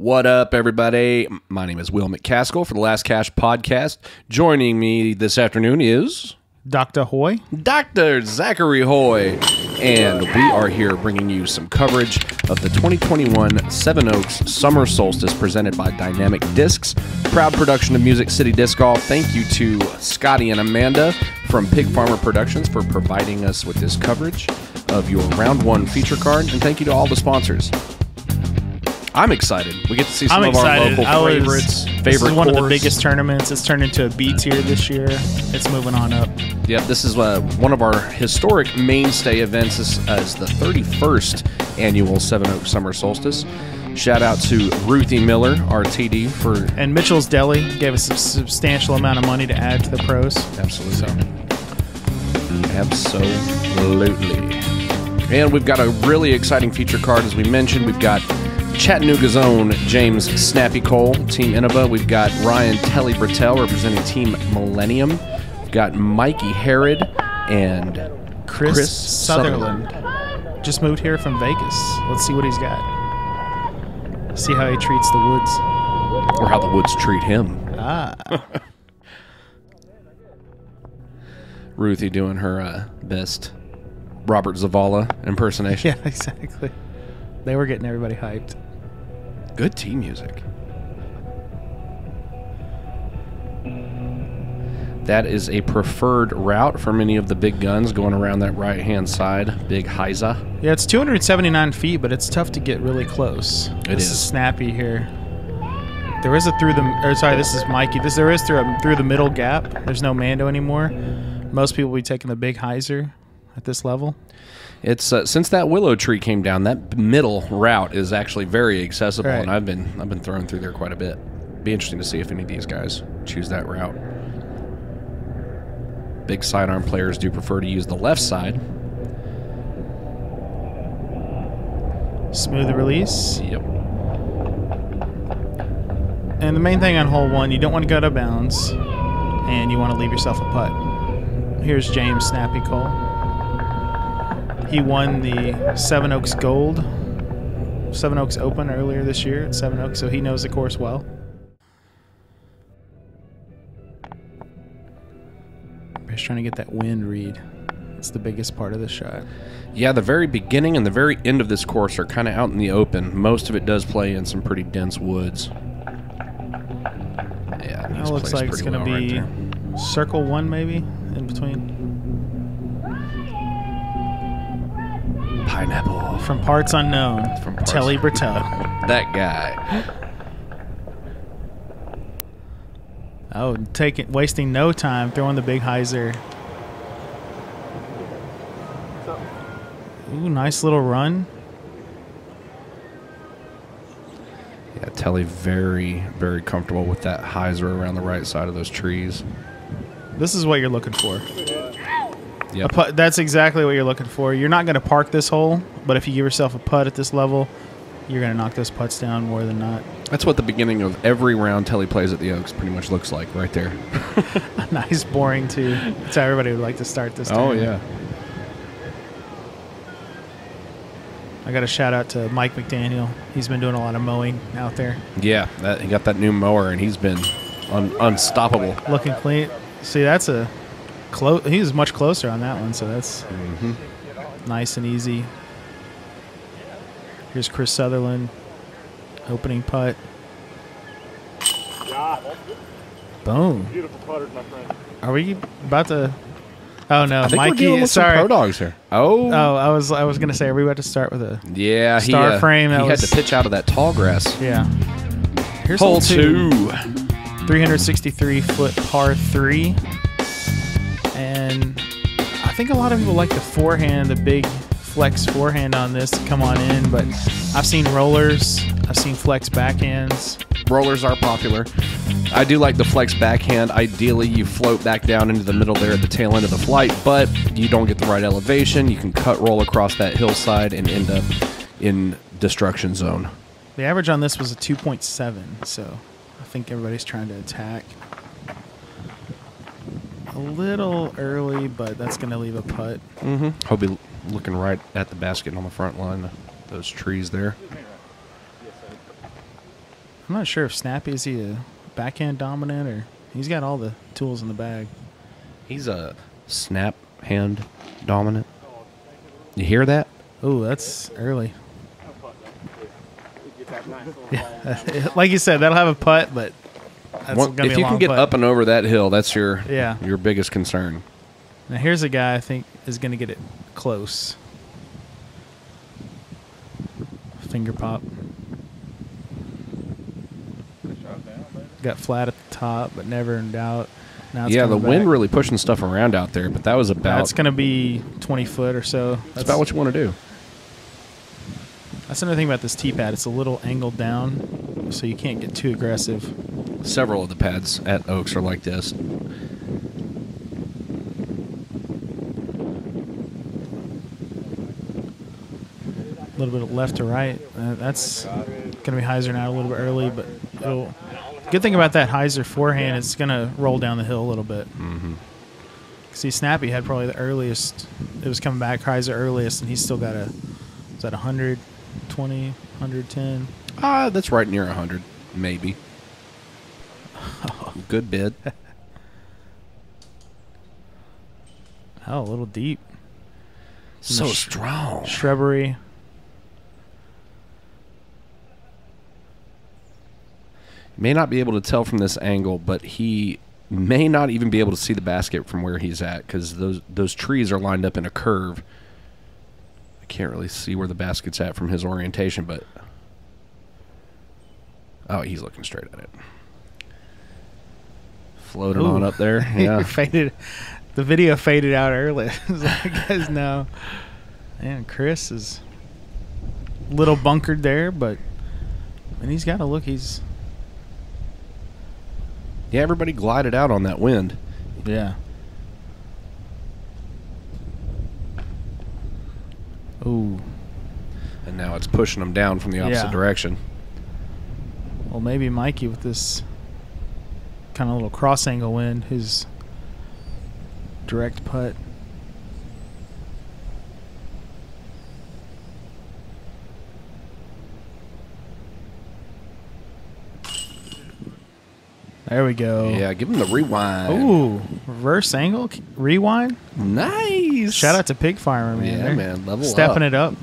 What up, everybody? My name is Will McKaskle for the Last Cash podcast. Joining me this afternoon is Dr. Hoy. Dr. Zachary Hoy. And we are here bringing you some coverage of the 2021 Seven Oaks Summer Solstice presented by Dynamic Discs. Proud production of Music City Disc Golf. Thank you to Scotty and Amanda from Pig Farmer Productions for providing us with this coverage of your Round 1 feature card. And thank you to all the sponsors. I'm excited. We get to see some of our local favorites. This is one of the biggest tournaments. It's turned into a B tier this year. It's moving on up. Yep, this is one of our historic mainstay events. This is the 31st annual Seven Oaks Summer Solstice. Shout out to Ruthie Miller, our TD, for... And Mitchell's Deli gave us a substantial amount of money to add to the pros. Absolutely. Absolutely. And we've got a really exciting feature card, as we mentioned. We've got Chattanooga's own James Snappy Cole, Team Innova. We've got Ryan TELLY Bretell representing Team Millennium. We've got Mikey Harrod and Chris Sutherland. Just moved here from Vegas. Let's see what he's got. See how he treats the woods. Or how the woods treat him. Ah. Ruthie doing her best Robert Zavala impersonation. Yeah, exactly. They were getting everybody hyped. Good team music. That is a preferred route for many of the big guns going around that right-hand side. Big Heiza. Yeah, it's 279 feet, but it's tough to get really close. This is Snappy here. There is a through the... Or sorry, this is Mikey. There is through the middle gap. There's no Mando anymore. Most people will be taking the big Heiser at this level. It's since that willow tree came down, that middle route is actually very accessible, right. And I've been throwing through there quite a bit. Be interesting to see if any of these guys choose that route. Big sidearm players do prefer to use the left side. Smooth release. Yep. And the main thing on hole 1, you don't want to go out of bounds, and you want to leave yourself a putt. Here's James Snappy Cole. He won the Seven Oaks Gold, Seven Oaks Open earlier this year at Seven Oaks, so he knows the course well. Just trying to get that wind read. It's the biggest part of the shot. Yeah, the very beginning and the very end of this course are kind of out in the open. Most of it does play in some pretty dense woods. Yeah, it looks like it's going to be right circle 1 maybe in between. Pineapple. From parts unknown. From TELLY Bretell. That guy. Oh, wasting no time throwing the big Heiser. Ooh, nice little run. Yeah, TELLY very, very comfortable with that Heiser around the right side of those trees. This is what you're looking for. Yep. That's exactly what you're looking for. You're not going to park this hole, but if you give yourself a putt at this level, you're going to knock those putts down more than not. That's what the beginning of every round TELLY plays at the Oaks pretty much looks like right there. Nice boring too. That's how everybody would like to start this tournament. Oh, yeah. I got a shout out to Mike McDaniel. He's been doing a lot of mowing out there. Yeah, he got that new mower, and he's been unstoppable. Looking clean. See, that's a... He was much closer on that one, so that's nice and easy. Here's Chris Sutherland, opening putt. Boom. Beautiful putters, my friend. Are we about to? Oh no, I think Mikey. we're dealing with sorry, some pro dogs here. Oh, I was gonna say, are we about to start with a star frame? He had to pitch out of that tall grass. Yeah. Here's hole 2. 363-foot par 3. And I think a lot of people like the forehand, the big flex forehand on this to come on in, but I've seen rollers, I've seen flex backhands. Rollers are popular. I do like the flex backhand. Ideally, you float back down into the middle there at the tail end of the flight, but you don't get the right elevation. You can cut roll across that hillside and end up in destruction zone. The average on this was a 2.7, so I think everybody's trying to attack. A little early, but that's going to leave a putt. He'll be looking right at the basket on the front line, those trees there. I'm not sure if Snappy, is he a backhand dominant or he's got all the tools in the bag. He's a snap hand dominant. You hear that? Oh, that's early. Yeah. Like you said, that'll have a putt, but that's gonna be if a you long can get putt. up and over that hill, that's your Yeah. biggest concern. Now here's a guy I think is going to get it close. Finger pop. Got flat at the top, but never in doubt. Now it's Yeah, the coming wind back. really pushing stuff around out there, but that was about That's going to be 20 foot or so. that's about what you want to do. That's another thing about this tee pad. It's a little angled down, so you can't get too aggressive. Several of the pads at Oaks are like this. A little bit of left to right. That's going to be hyzer now a little bit early, but good thing about that hyzer forehand, it's going to roll down the hill a little bit. Mm-hmm. See, Snappy had probably the earliest. It was coming back hyzer earliest, and he's still got is that 120, 110? That's right near 100, maybe. Good bid. Oh, a little deep. So strong. Shrubbery. May not be able to tell from this angle, but he may not even be able to see the basket from where he's at because those trees are lined up in a curve. I can't really see where the basket's at from his orientation, but oh, he's looking straight at it. Floating on up there. Yeah. Faded. The video faded out early. It's like, you guys know. Man, Chris is a little bunkered there, but and he's got to look. He's Everybody glided out on that wind. yeah. Ooh. And now it's pushing them down from the opposite direction. Well, maybe Mikey with this kind of little cross angle wind, his direct putt. There we go. Yeah, give him the rewind. Ooh, reverse angle rewind. Nice. Shout out to Pig Farmer, man. Yeah, They're man. Level stepping up. it up.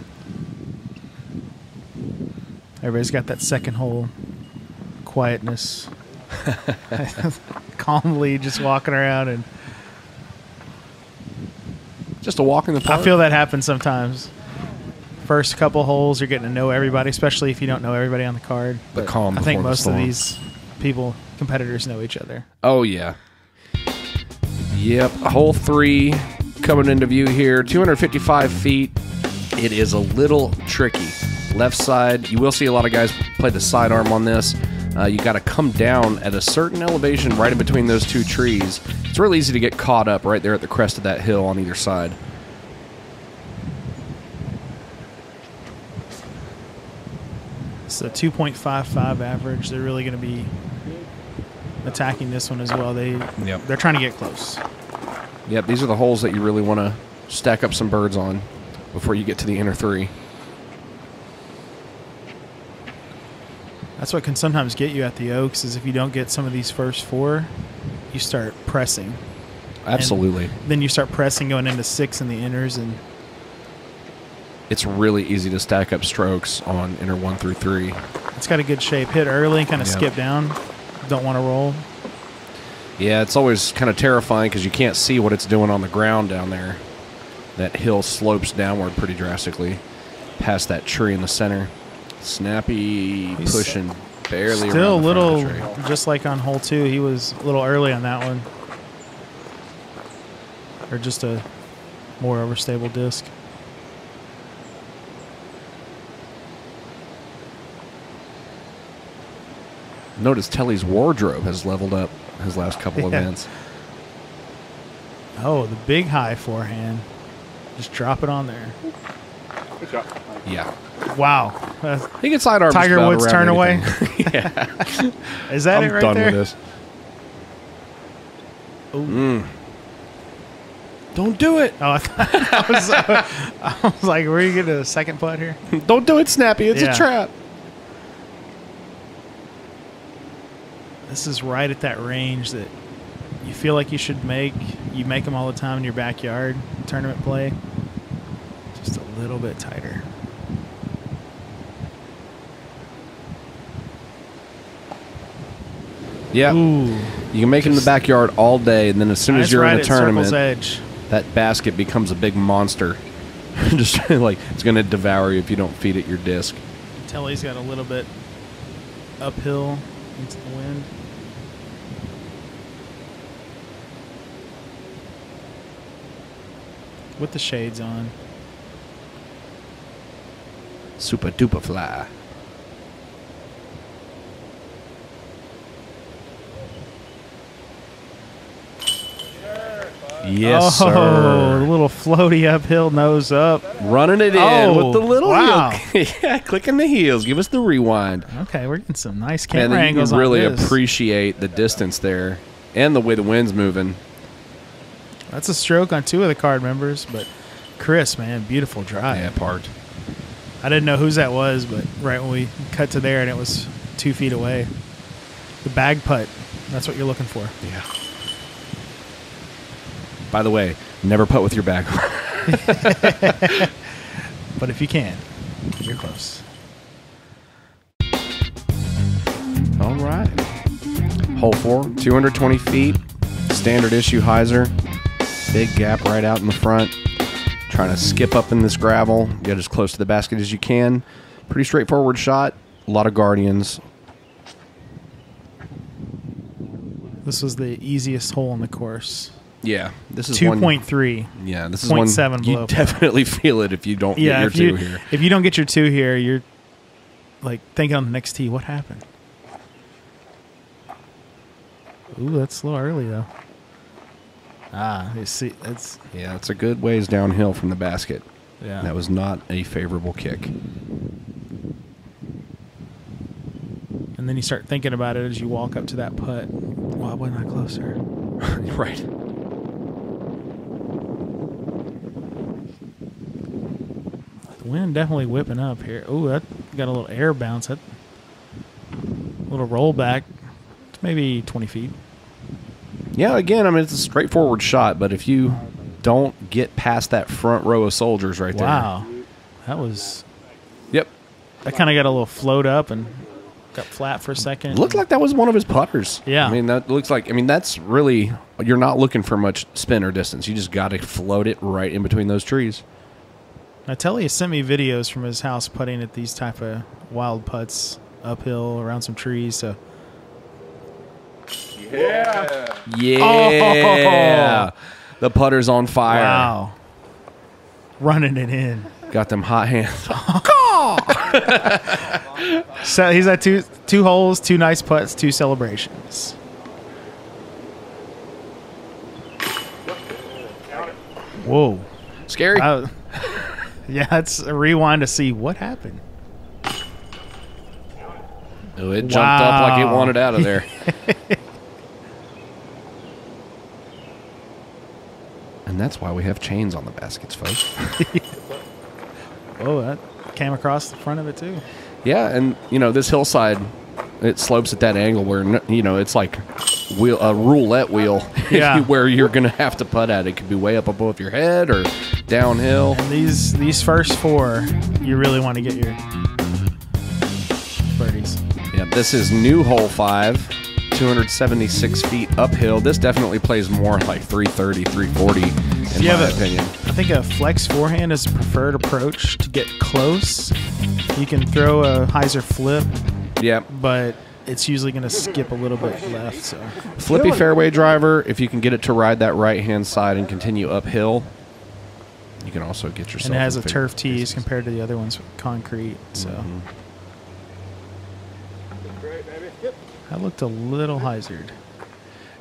Everybody's got that second hole quietness. Calmly just walking around, and Just a walk in the park. I feel that happens sometimes. First couple holes, you're getting to know everybody, especially if you don't know everybody on the card. The But calm I think before the most of storm. these competitors know each other. Oh, yeah. Yep. Hole 3 coming into view here. 255 feet. It is a little tricky. Left side, you will see a lot of guys play the sidearm on this. You got to come down at a certain elevation right in between those two trees. It's real easy to get caught up right there at the crest of that hill on either side. It's a 2.55 average. They're really going to be attacking this one as well. They're trying to get close. Yep, these are the holes that you really want to stack up some birds on before you get to the inner 3. That's what can sometimes get you at the Oaks is if you don't get some of these first 4, you start pressing. Absolutely. And then you start pressing going into 6 in the inners, and It's really easy to stack up strokes on inner 1 through 3. it's got a good shape. Hit early, kind of skip down. Don't want to roll. Yeah, it's always kind of terrifying because you can't see what it's doing on the ground down there. That hill slopes downward pretty drastically past that tree in the center. Snappy He's pushing barely Still a around the front little, of the tree. just like on hole 2, he was a little early on that one. Or just a more overstable disc. Notice Telly's wardrobe has leveled up his last couple events. Oh, the big high forehand. Just drop it on there. Good shot. Yeah. Wow. He can sidearm just Tiger about Woods around turn away. anything. Yeah. Is that I'm it right done there? with this. Don't do it. Oh, I was like, were you getting a second putt here? Don't do it, Snappy. It's Yeah. a trap. This is right at that range that you feel like you should make. You make them all the time in your backyard, tournament play. Just a little bit tighter. Yeah. Ooh, You can make it in the backyard all day, and then as soon as you're in a tournament, edge. that basket becomes a big monster. Just like it's going to devour you if you don't feed it your disc. Telly's got a little bit uphill into the wind. With the shades on. Super duper fly. Yes, oh, sir. A little floaty uphill, nose up. Running it in with the little wow. heel. Yeah, clicking the heels. Give us the rewind. Okay, we're getting some nice camera Man, angles you can really on this. appreciate the distance there and the way the wind's moving. That's a stroke on 2 of the card members, but Chris, man, beautiful drive. Yeah, part. I didn't know whose that was, but right when we cut to there and it was 2 feet away. The bag putt, that's what you're looking for. Yeah. By the way, never putt with your back. But if you can, you're close. All right. Hole 4, 220 feet. Standard issue hyzer. Big gap right out in the front. Trying to skip up in this gravel. Get as close to the basket as you can. Pretty straightforward shot. A lot of guardians. This was the easiest hole on the course. Yeah, this is 2.3. Yeah, this is one 0.7 you below. definitely feel it if you don't get your 2 here. If you don't get your 2 here, you're like thinking on the next tee, what happened? Ooh, that's a little early though. Ah, you see, that's Yeah, it's a good ways downhill from the basket. yeah. That was not a favorable kick. And then you start thinking about it as you walk up to that putt. Why wasn't I closer? Right. The wind definitely whipping up here. Ooh, that got a little air bounce. That little rollback. It's maybe 20 feet. Yeah, again, I mean, it's a straightforward shot, but if you don't get past that front row of soldiers right there. Wow. That was... Yep. That kind of got a little float up and got flat for a second. It looked like that was one of his putters. Yeah. I mean, that looks like, I mean, that's really, you're not looking for much spin or distance. You just got to float it right in between those trees. Now, Telly sent me videos from his house putting at these type of wild putts uphill around some trees. So, yeah. Yeah. Oh. The putter's on fire. wow. Running it in. Got them hot hands. So he's at two holes, 2 nice putts, 2 celebrations. Whoa. Scary. Yeah, it's a rewind to see what happened. Oh, it jumped up like it wanted out of there. And that's why we have chains on the baskets, folks. Oh, that came across the front of it, too. Yeah, and, you know, this hillside, it slopes at that angle where, you know, it's like a roulette wheel. Yeah. Where you're going to have to putt at. It could be way up above your head or downhill. And these first 4, you really want to get your birdies. Yeah, this is new hole 5, 276 feet uphill. This definitely plays more like 330, 340 in my opinion. I think a flex forehand is a preferred approach to get close. You can throw a hyzer flip, Yeah. but it's usually going to skip a little bit left. So Flippy fairway driver, if you can get it to ride that right-hand side and continue uphill, you can also get yourself... And it has in a turf tees compared to the other ones with concrete. So that looked a little hyzered.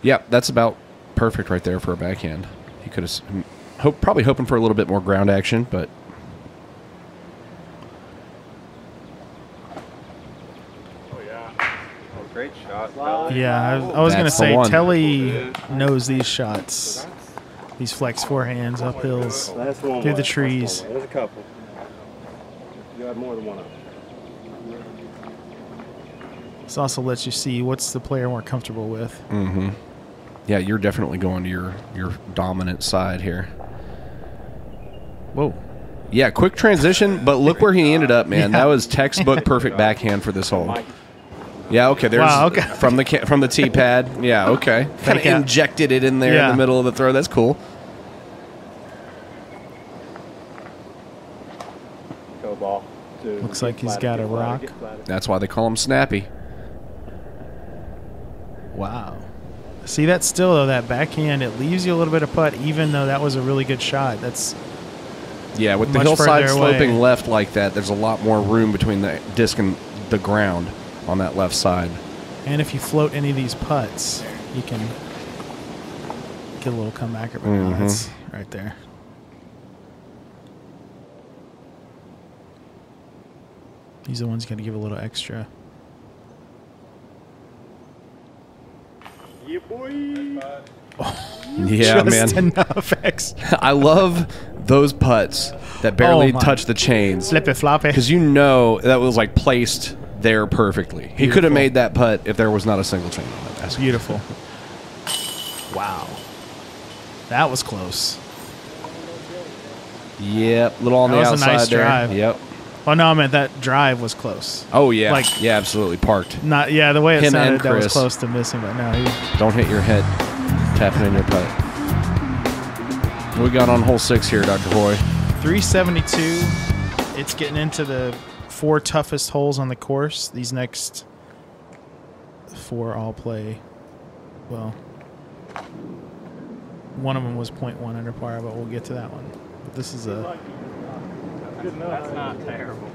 Yeah, that's about perfect right there for a backhand. He could have probably hoping for a little bit more ground action, but... Great shot. Yeah, I was going to That's the say, one. Telly knows these shots. These flex forehands, uphills, through the trees. There's a couple. You had more than one of them. This also lets you see what's the player more comfortable with. Mm-hmm. Yeah, you're definitely going to your dominant side here. Whoa. Yeah, quick transition, but look where he ended up, man. Yeah. That was textbook perfect backhand for this hole. Yeah, okay. There's Wow, okay. from the tee pad. Yeah, okay. Kind of injected it in there in the middle of the throw. That's cool. Go ball. Looks like he's got a rock. That's why they call him Snappy. Wow. See that still though, that backhand, it leaves you a little bit of putt, even though that was a really good shot. That's with the hillside sloping left like that, there's a lot more room between the disc and the ground on that left side. And if you float any of these putts, you can get a little comebacker. But that's right there. These are the ones you got to give a little extra. Yeah, boy. Yeah, Just man. enough I love those putts that barely touch the chains. Flippy floppy. Because you know that was like placed there perfectly. He could have made that putt if there was not a single chain on it. That's beautiful. Wow. That was close. Yep, little on the That was outside a nice there. drive. Yep. Oh no, I meant that drive was close. Oh yeah, Like- yeah, absolutely parked. Not the way it Him sounded, and that was Chris. close to missing, but no. Don't hit your head tapping in your putt. What we got on hole 6 here, Dr. Hoy? 372. It's getting into the 4 toughest holes on the course. These next 4 all play well. One of them was 0.1 under par, but we'll get to that one. But this is a That's not terrible.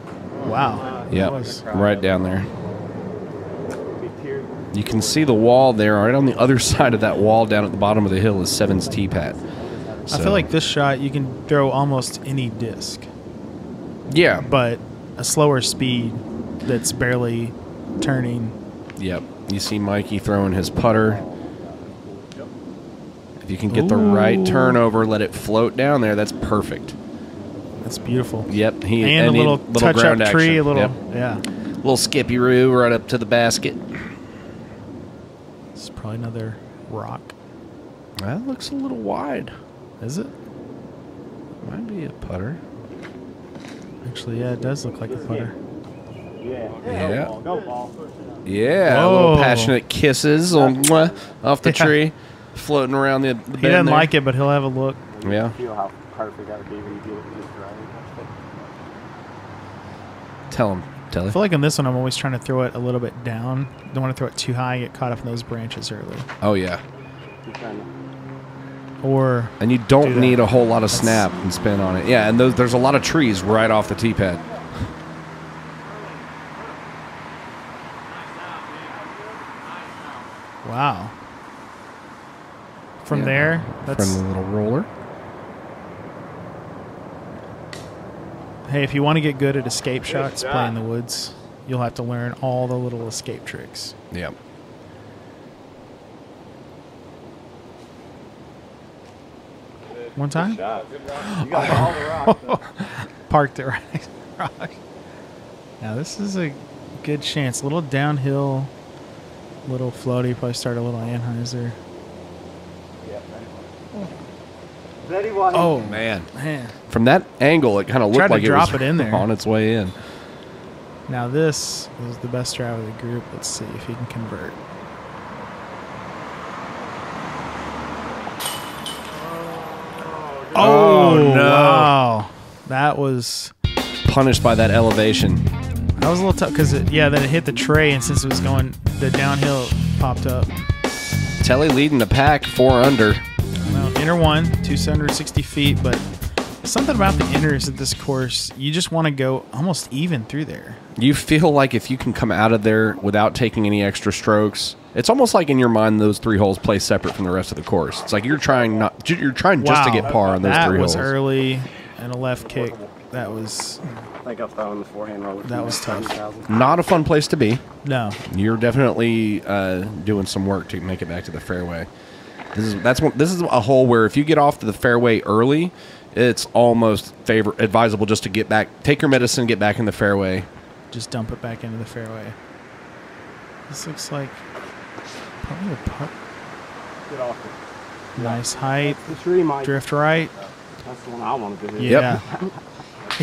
wow. Yep, That was- right down there. You can see the wall there. Right on the other side of that wall down at the bottom of the hill is 7's tee pad. I feel like this shot you can throw almost any disc, Yeah. but a slower speed that's barely turning. Yep. You see Mikey throwing his putter. If you can get the right turnover, let it float down there, that's perfect. That's beautiful. Yep. And a little touch-up ground tree, action. a little, Yep. yeah. Little skippy-roo right up to the basket. It's probably another rock. That looks a little wide. Is it? Might be a putter. Actually, yeah, it does look like a putter. Yeah. Go ball. Yeah. A Whoa. little passionate kisses on, off the Yeah. tree, floating around the bend He doesn't there. like it, but he'll have a look. Yeah. Feel how perfect that would be when you do it just right. Tell him. Tell I him. feel like on this one, I'm always trying to throw it a little bit down. Don't want to throw it too high, get caught up in those branches early. Oh, yeah. Or And you don't Do that. need a whole lot of snap and spin on it. Yeah, and there's a lot of trees right off the tee pad. wow. From Yeah. there, that's Friendly little roller. hey. If you want to get good at escape shots, play in the woods. You'll have to learn all the little escape tricks. Yep. One time, You got all the rocks. parked it right. Rock. Now this is a good chance. A little downhill, little floaty. Probably start a little Anheuser. Oh Man. man! From that angle, it kind of Tried looked to like drop it was it in there. on its way in. Now this is the best drive of the group. Let's see if he can convert. Oh, no. Wow. That was Punished by that elevation. a little tough because then it hit the tray, and since it was going the downhill, it popped up. Telly leading the pack, 4 under. Well, inner one, 260 feet, but something about the inners at this course, you just want to go almost even through there. You feel like if you can come out of there without taking any extra strokes, it's almost like in your mind those 3 holes play separate from the rest of the course. It's like you're trying just to get par on those 3 holes. That was early and a left kick. That was I think I'll throw in the forehand roller. That was tough. Not a fun place to be. no. You're definitely doing some work to make it back to the fairway. This is a hole where if you get off to the fairway early, it's almost advisable just to get back, take your medicine, get back in the fairway. Just dump it back into the fairway. This looks like probably a putt. Get off it. Nice height. The tree, Mike. Drift right. That's the one I wanted to hit. Yeah.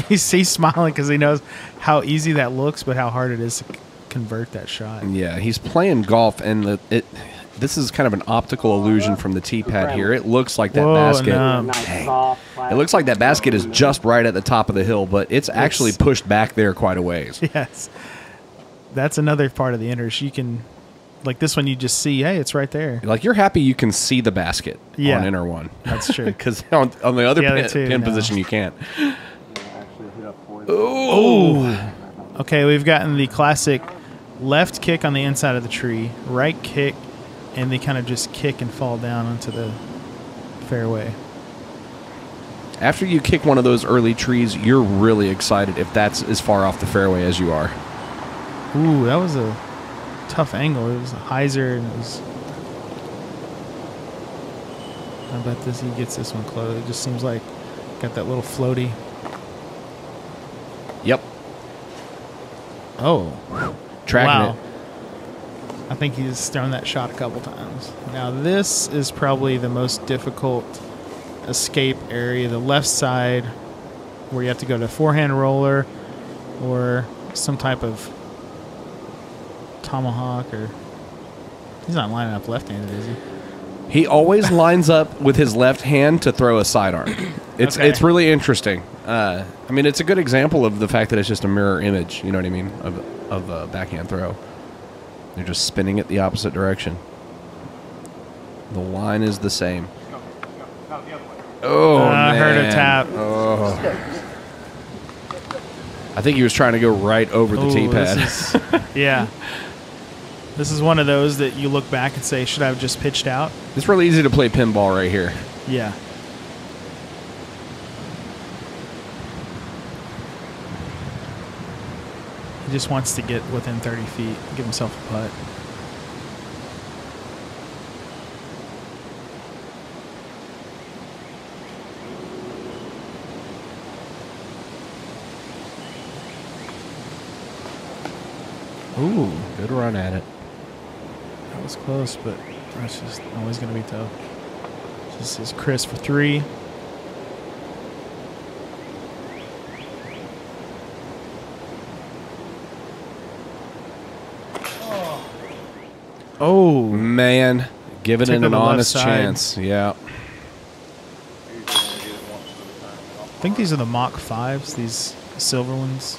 He's smiling because he knows how easy that looks, but how hard it is to convert that shot. Yeah, he's playing golf, and this is kind of an optical illusion from the tee pad here. It looks like that basket. No. It looks like that basket is just right at the top of the hill, but it's actually pushed back there quite a ways. Yes. That's another part of the inners. You can, like this one, you just see, hey, it's right there. Like, you're happy you can see the basket on inner one. That's true. Because on the other pin position, you can't. Oh. Okay, we've gotten the classic left kick on the inside of the tree, right kick, and they kind of just kick and fall down onto the fairway. After you kick one of those early trees, you're really excited if that's as far off the fairway as you are. Ooh, that was a tough angle. It was a hyzer, and it was... I bet he gets this one close. It just seems like got that little floaty. Yep. Oh. Tracking it. I think he's thrown that shot a couple times. Now this is probably the most difficult escape area. The left side where you have to go to forehand roller or some type of tomahawk, or he's not lining up left-handed, is he? He always lines up with his left hand to throw a sidearm. It's really interesting. I mean, it's a good example of the fact that it's just a mirror image, you know what I mean, of a backhand throw. They're just spinning it the opposite direction. The line is the same. Oh, man. I heard a tap. Oh. I think he was trying to go right over the tee pad. Yeah. This is one of those that you look back and say, should I have just pitched out? It's really easy to play pinball right here. Yeah. He just wants to get within 30 feet, give himself a putt. Ooh, good run at it. That was close, but that's just always going to be tough. This is Chris for 3. Oh, man. Give it an honest chance. Yeah. I think these are the Mach 5s, these silver ones.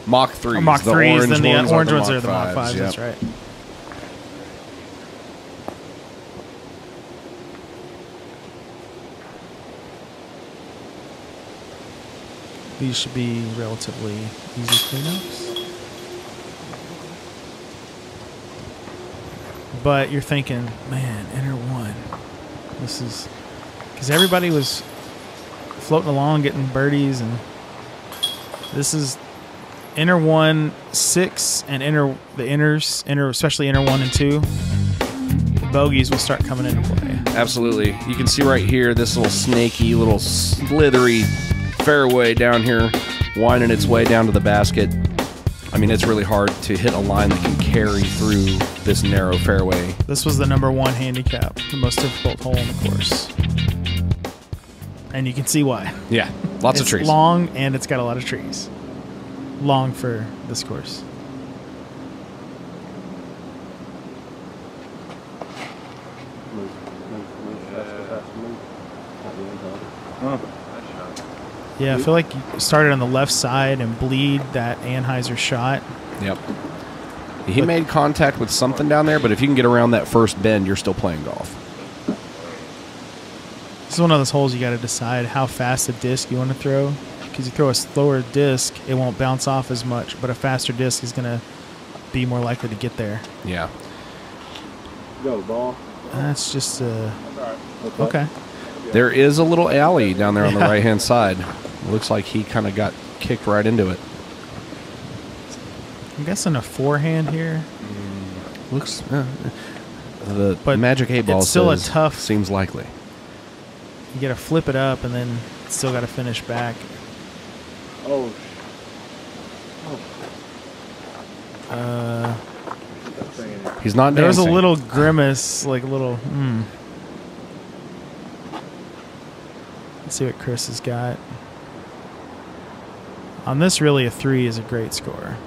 Mach 3s. Or Mach 3s, then the orange ones are the Mach Mach 5s. Yep. That's right. These should be relatively easy cleanups. But you're thinking, man, inner one. This is... Because everybody was floating along, getting birdies, and this is inner 1, 6, and especially inner 1 and 2. The bogeys will start coming into play. Absolutely. You can see right here this little snaky, little slithery fairway down here winding its way down to the basket. I mean, it's really hard to hit a line that can carry through this narrow fairway. This was the #1 handicap, the most difficult hole in the course. And you can see why. Yeah, lots of trees. It's long, and it's got a lot of trees. Long for this course. Yeah, I feel like you started on the left side and bleed that Anheuser shot. Yep. He made contact with something down there, but if you can get around that first bend, you're still playing golf. This is one of those holes you got to decide how fast a disc you want to throw. Because you throw a slower disc, it won't bounce off as much, but a faster disc is going to be more likely to get there. Yeah. Go, ball. That's just okay. There is a little alley down there on the right-hand side. Looks like he kind of got kicked right into it. I'm guessing a forehand here. Looks the Magic 8 Ball it's still says a tough. Seems likely. You got to flip it up and then still got to finish back. He's not dancing. There was a little grimace, like a little. Let's see what Chris has got. On this, really, a 3 is a great score.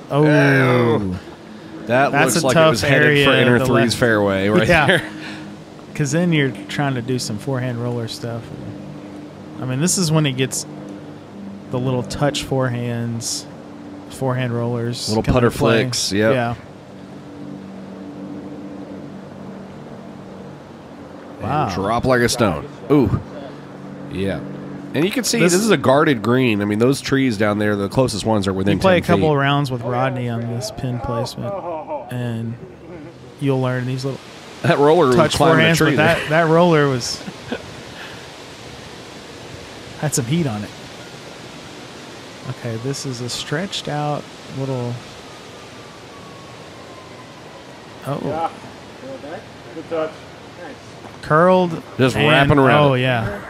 Oh. That That's looks a like it tough was headed area for inner to threes left. fairway right there. Because then you're trying to do some forehand roller stuff. I mean, this is when it gets the little touch forehands, forehand rollers. Little come putter into play. flicks, yep. Yeah. Wow. Drop like a stone. Ooh. Yeah. And you can see this is a guarded green. I mean, those trees down there, the closest ones are within 10 feet. You play a couple of rounds with Rodney on this pin placement, and you'll learn these little that roller was touch climbing a forehands. tree. But that roller was had some heat on it. Okay, this is a stretched out little. Oh. Good touch. Curled. Just wrapping around. Oh, yeah.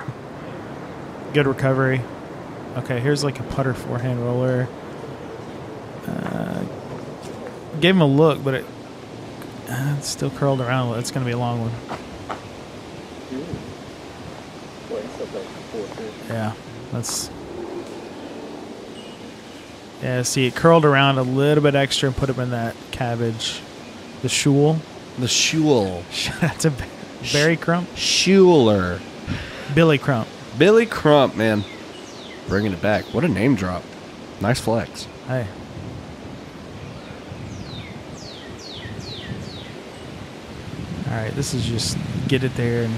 Good recovery. Okay, here's like a putter forehand roller. Gave him a look, but it's still curled around. It's going to be a long one. Yeah, that's. Yeah, see, it curled around a little bit extra and put him in that cabbage. The shul. The shul. That's a Barry Crump. Schuler. Billy Crump. Billy Crump, man. Bringing it back. What a name drop. Nice flex. Hey. All right, this is just get it there. And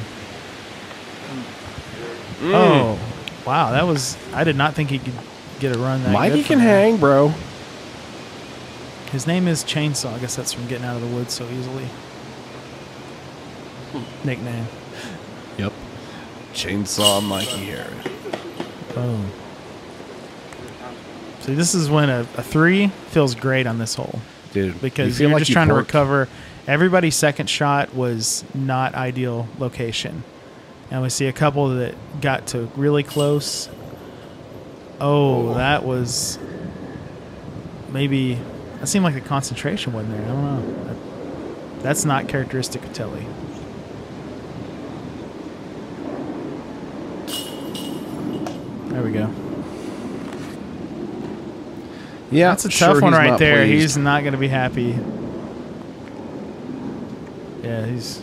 oh, wow. That was, I did not think he could get a run that Mikey good can from hang, bro. His name is Chainsaw. I guess that's from getting out of the woods so easily. Nickname. Yep. Chainsaw Mikey Harrod. Boom. See, this is when a 3 feels great on this hole. Dude, Because you feel you're like just you've trying to worked. recover. Everybody's second shot was not ideal location. And we see a couple that got to really close. Oh, that was maybe... That seemed like the concentration wasn't there. I don't know. That's not characteristic of Telly. There we go. Yeah, That's a tough one he's right not there. pleased. He's not going to be happy. Yeah, he's...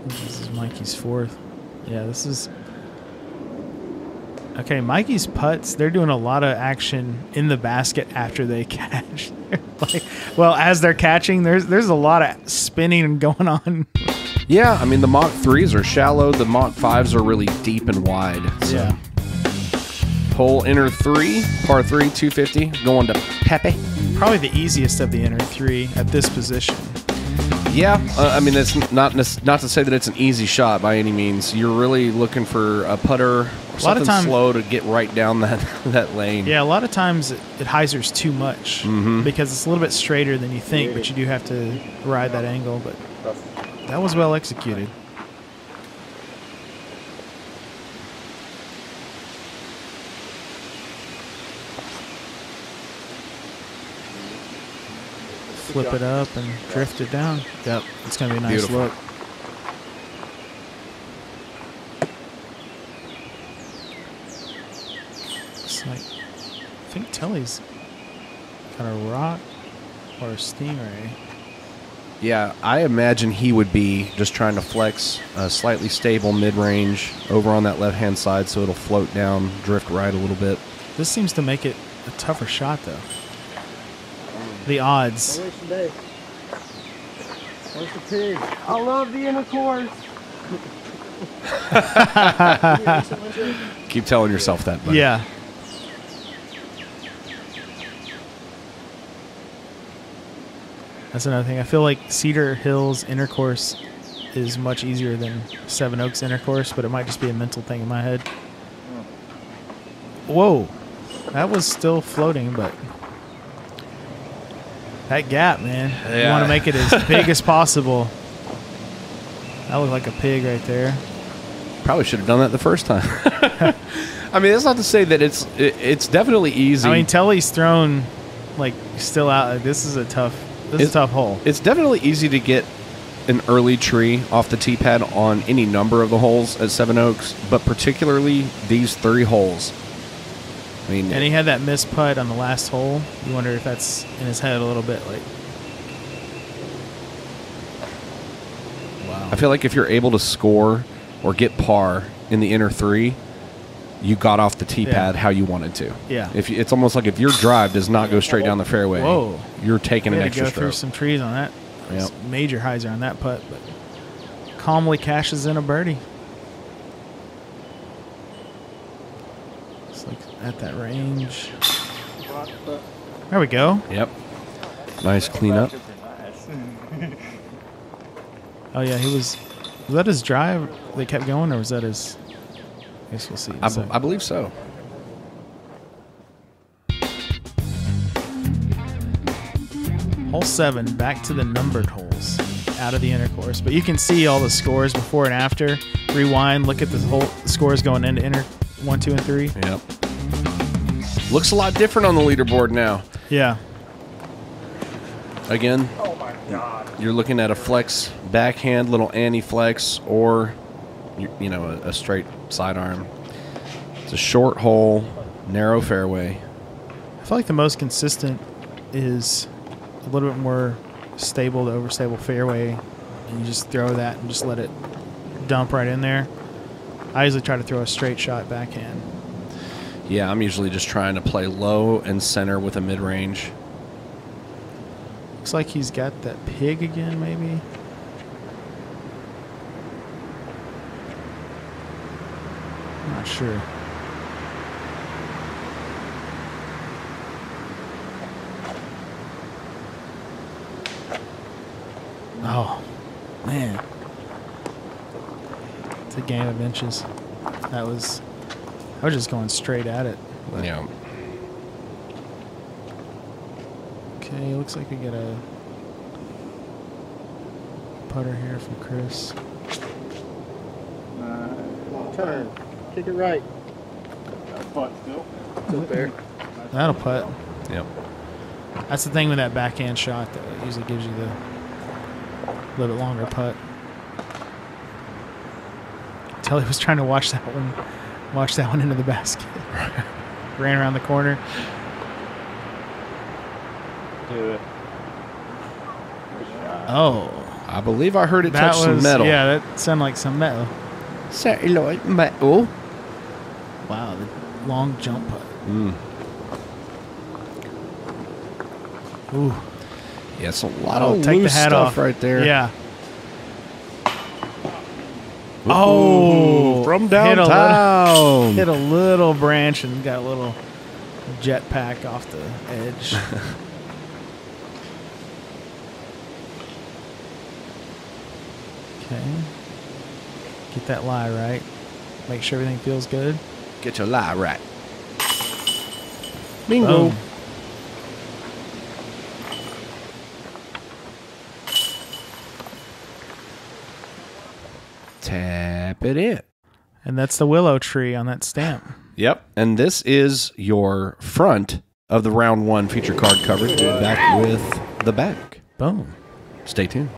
This is Mikey's 4th. Yeah, this is... Okay, Mikey's putts, they're doing a lot of action in the basket after they catch. Well, as they're catching, there's a lot of spinning going on. Yeah, I mean, the Mach 3s are shallow. The Mach 5s are really deep and wide. So. Yeah. Hole inner 3, par 3, 250, going to Pepe. Probably the easiest of the inner 3 at this position. Yeah, I mean, it's not to say that it's an easy shot by any means. You're really looking for a putter, or something slow to get right down that lane. Yeah, a lot of times it hyzers too much because it's a little bit straighter than you think, but you do have to ride that angle. But that was well executed. Flip it up and drift it down. Yep, it's going to be a nice Beautiful. look. It's like, I think Telly's got a rock or a stingray. Yeah, I imagine he would be just trying to flex a slightly stable mid-range over on that left-hand side so it'll float down, drift right a little bit. This seems to make it a tougher shot, though. The odds. Where's the pig? I love the inner course. Keep telling yourself that, buddy. Yeah. That's another thing. I feel like Cedar Hills intercourse is much easier than Seven Oaks intercourse, but it might just be a mental thing in my head. Whoa. That was still floating, but... That gap, man. You Yeah. want to make it as big as possible. That looked like a pig right there. Probably should have done that the first time. I mean, that's not to say that it's definitely easy. I mean, Telly's thrown like still out. This is a tough hole. It's definitely easy to get an early tree off the tee pad on any number of the holes at Seven Oaks, but particularly these 3 holes. I mean, And he had that missed putt on the last hole. You wonder if that's in his head a little bit. Like, wow. I feel like if you're able to score or get par in the inner 3, you got off the tee pad how you wanted to. Yeah. It's almost like if your drive does not go straight down the fairway, Whoa. you're taking He an had to extra go through stroke. some trees on that. Yep. Major hyzer on that putt, but calmly cashes in a birdie. It's like at that range. There we go. Yep. Nice cleanup. Oh yeah, was that his drive that kept going, or was that his? I guess we'll see. in a second. I believe so. Hole 7, back to the numbered holes, out of the inner course. But you can see all the scores before and after. Rewind, look at the whole scores going into inner 1, 2, and 3. Yep. Looks a lot different on the leaderboard now. Yeah. Again, Oh my God. you're looking at a flex backhand, little anti-flex, or you know, a straight sidearm. It's a short hole, narrow fairway. I feel like the most consistent is a little bit more stable to overstable fairway, and you just throw that and just let it dump right in there. I usually try to throw a straight shot backhand. Yeah, I'm usually just trying to play low and center with a mid-range. Looks like he's got that pig again, maybe. I'm not sure. Oh, man. It's a game of inches. I was just going straight at it. But Yeah. okay, looks like we get a putter here from Chris. Turn. Kick it right. Putt still. Still there. That'll putt. Yep. That's the thing with that backhand shot that it usually gives you the little bit longer putt. Telly was trying to watch that one into the basket. Ran around the corner. Do it. Oh, I believe I heard it that touch was some metal. yeah. That sounded like some metal. Celluloid metal. Wow, the long jump putt. Ooh, Yeah, it's a lot oh, of take the loose hat stuff off right there. Yeah. Oh, from hit downtown. hit a little branch and got a little jetpack off the edge. Okay. Get that lie right. Make sure everything feels good. Get your lie right. Bingo. Boom. Tap it in. And that's the willow tree on that stamp. Yep. And this is your front of the round 1 feature card coverage. We'll be back with the back. Boom. Stay tuned.